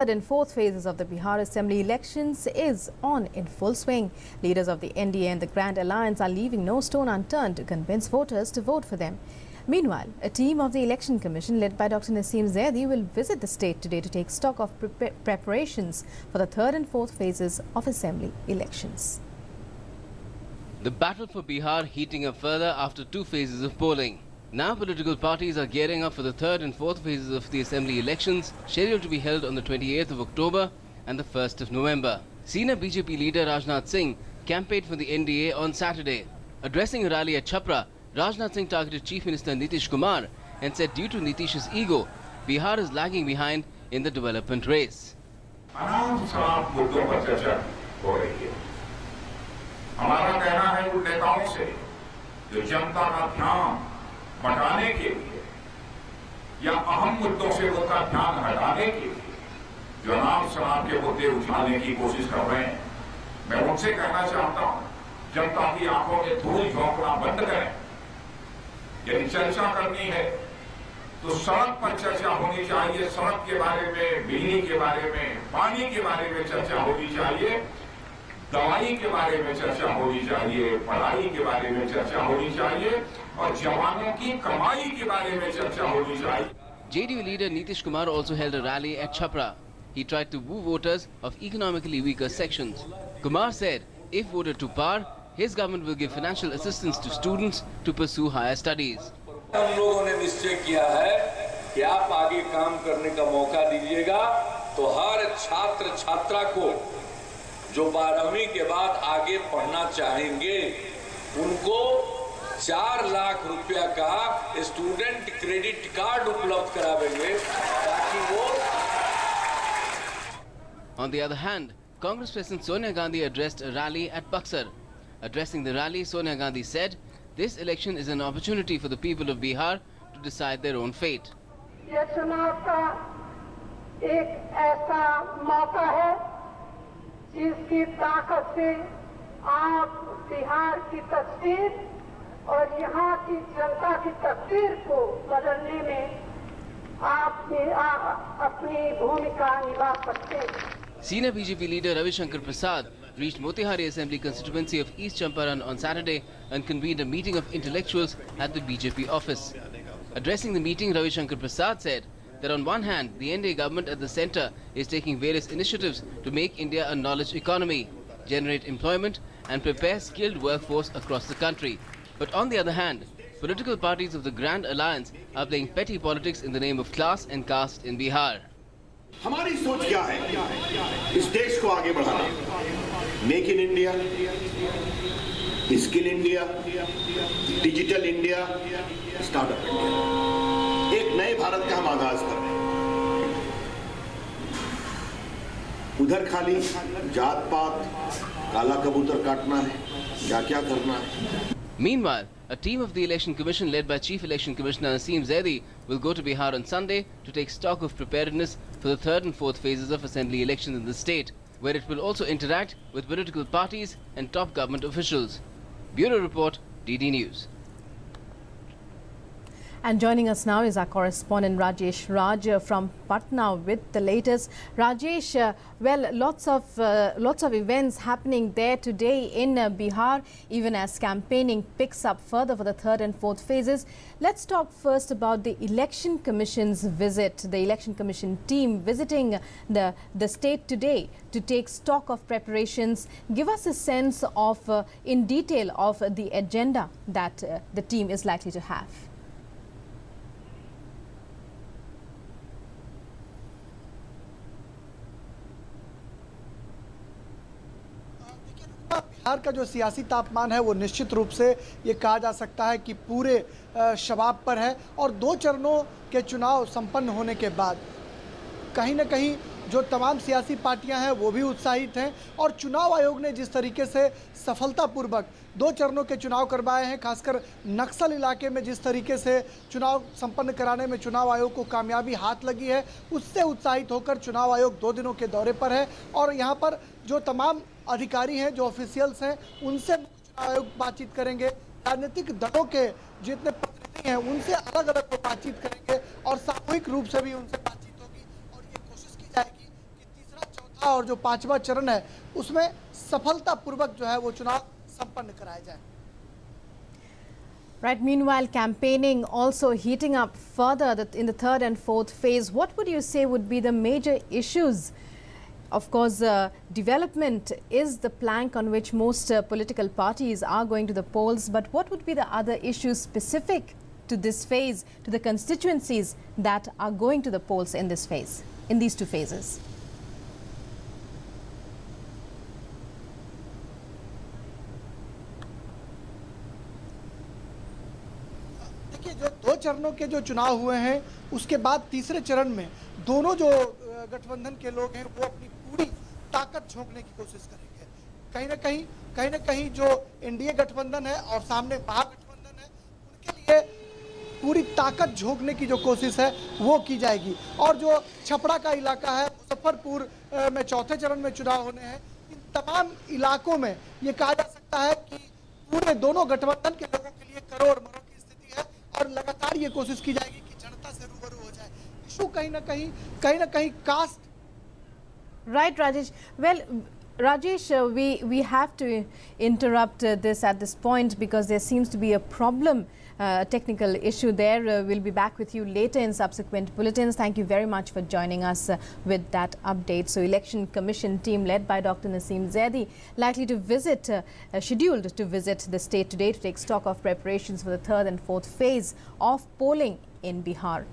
Third and fourth phases of the Bihar Assembly elections is on in full swing. Leaders of the NDA and the Grand Alliance are leaving no stone unturned to convince voters to vote for them. Meanwhile, a team of the Election Commission led by Dr. Naseem Zaidi will visit the state today to take stock of preparations for the third and fourth phases of Assembly elections. The battle for Bihar heating up further after two phases of polling. Now political parties are gearing up for the third and fourth phases of the Assembly elections, scheduled to be held on the 28th of October and the 1st of November. Senior BJP leader Rajnath Singh campaigned for the NDA on Saturday. Addressing a rally at Chhapra, Rajnath Singh targeted Chief Minister Nitish Kumar and said due to Nitish's ego, Bihar is lagging behind in the development race. हमारा कहना है उन नेताओं से जो जनता का ध्यान बटाने के लिए या अहम मुद्दों से उनका ध्यान हटाने के लिए जो अनाप शनाप के मुद्दे उठाने की कोशिश कर रहे हैं, मैं उनसे कहना चाहता हूं, जनता की आंखों में धूल झोंकना बंद करें। यदि चर्चा करनी है तो सड़क पर चर्चा होनी चाहिए, सड़क के बारे में, बिजली के बारे में, पानी के बारे में चर्चा होनी चाहिए, दवाई के बारे में चर्चा होनी चाहिए, पढ़ाई के बारे में चर्चा होनी चाहिए और जवानों की कमाई के बारे में चर्चा होनी चाहिए। JDU leader Nitish Kumar also held a rally at Chhapra. He tried to woo voters of economically weaker sections. Kumar said if voted to power, his government will give financial assistance to students to pursue higher studies. हम लोगों ने निश्चय किया है कि आप आगे काम करने का मौका दीजिएगा तो हर छात्र छात्रा को जो 12वीं के बाद आगे पढ़ना चाहेंगे उनको 4 लाख रुपया का स्टूडेंट क्रेडिट कार्ड उपलब्ध करावेंगे ताकि वो। On the other hand, Congress President Sonia Gandhi addressed a rally at Buxar. Addressing the rally, Sonia Gandhi said, "This election is an opportunity for the people of Bihar to decide their own fate." ये चुनाव का एक ऐसा मौका है जिसकी ताकत से आप बिहार की तस्वीर और यहाँ की जनता की तस्वीर को बदलने में आप अपनी भूमिका निभा सकते हैं। Senior BJP leader Ravi Shankar Prasad reached Motihari Assembly constituency of East Champaran on Saturday and convened a meeting of intellectuals at the BJP office. Addressing the meeting, Ravi Shankar Prasad said that on one hand, the NDA government at the centre is taking various initiatives to make India a knowledge economy, generate employment and prepare skilled workforce across the country. But on the other hand, political parties of the Grand Alliance are playing petty politics in the name of class and caste in Bihar. हमारी सोच क्या है? इस देश को आगे बढ़ाना, make in India, skill India, digital India, startup India, एक नए भारत का हम आगाज कर रहे हैं। उधर खाली जात पात, काला कबूतर काटना है, क्या करना है। Meanwhile, a team of the Election Commission led by Chief Election Commissioner Naseem Zaidi will go to Bihar on Sunday to take stock of preparedness for the third and fourth phases of Assembly elections in the state, where it will also interact with political parties and top government officials. Bureau Report, DD News. And joining us now is our correspondent Rajesh Raj from Patna with the latest. Rajesh, well, lots of events happening there today in Bihar, even as campaigning picks up further for the third and fourth phases. Let's talk first about the Election Commission's visit, the Election Commission team visiting the state today to take stock of preparations. Give us a sense of, in detail, of the agenda that the team is likely to have. Bihar का जो सियासी तापमान है वो निश्चित रूप से ये कहा जा सकता है कि पूरे शबाब पर है और 2 चरणों के चुनाव संपन्न होने के बाद कहीं ना कहीं जो तमाम सियासी पार्टियां हैं वो भी उत्साहित हैं और चुनाव आयोग ने जिस तरीके से सफलतापूर्वक 2 चरणों के चुनाव करवाए हैं, खासकर नक्सल इलाके में जिस तरीके से चुनाव संपन्न कराने में चुनाव आयोग को कामयाबी हाथ लगी है, उससे उत्साहित होकर चुनाव आयोग 2 दिनों के दौरे पर है और यहाँ पर जो तमाम अधिकारी हैं, जो ऑफिशियल्स हैं, उनसे चुनाव आयोग बातचीत करेंगे। राजनीतिक दलों के जितने प्रतिनिधि हैं उनसे अलग अलग बातचीत करेंगे और सामूहिक रूप से भी उनसे बातचीत होगी और ये कोशिश की जाएगी चौथा और जो पांचवा चरण है उसमें सफलतापूर्वक जो है वो चुनाव संपन्न कराए जाए। Right. Meanwhile, campaigning also heating up further in the third and fourth phase. What would you say would be the major issues? Of course, development is the plank on which most political parties are going to the polls. But what would be the other issues specific to this phase, to the constituencies that are going to the polls in this phase, in these two phases? देखिए, जो दो चरणों के जो चुनाव हुए हैं उसके बाद तीसरे चरण में दोनों जो गठबंधन के लोग हैं वो अपनी पूरी ताकत झोंकने की कोशिश करेंगे। कहीं ना कहीं जो एनडीए गठबंधन है और सामने महागठबंधन है उनके लिए पूरी ताकत झोंकने की जो कोशिश है वो की जाएगी। और जो छपरा का इलाका है, मुजफ्फरपुर में चौथे चरण में चुनाव होने हैं, इन तमाम इलाकों में ये कहा जा सकता है कि पूरे दोनों गठबंधन के लोगों के लिए करोड़ मरोड़ की स्थिति है और लगातार ये कोशिश की जाएगी कि जनता से रूबरू हो जाए। इशू कहीं ना कहीं cast. Right, Rajesh. Well, Rajesh, we have to interrupt this at this point because there seems to be a problem, technical issue there. We'll be back with you later in subsequent bulletins. Thank you very much for joining us with that update. So, Election Commission team led by Dr. Naseem Zaidi likely to visit, scheduled to visit the state today to take stock of preparations for the third and fourth phase of polling in Bihar.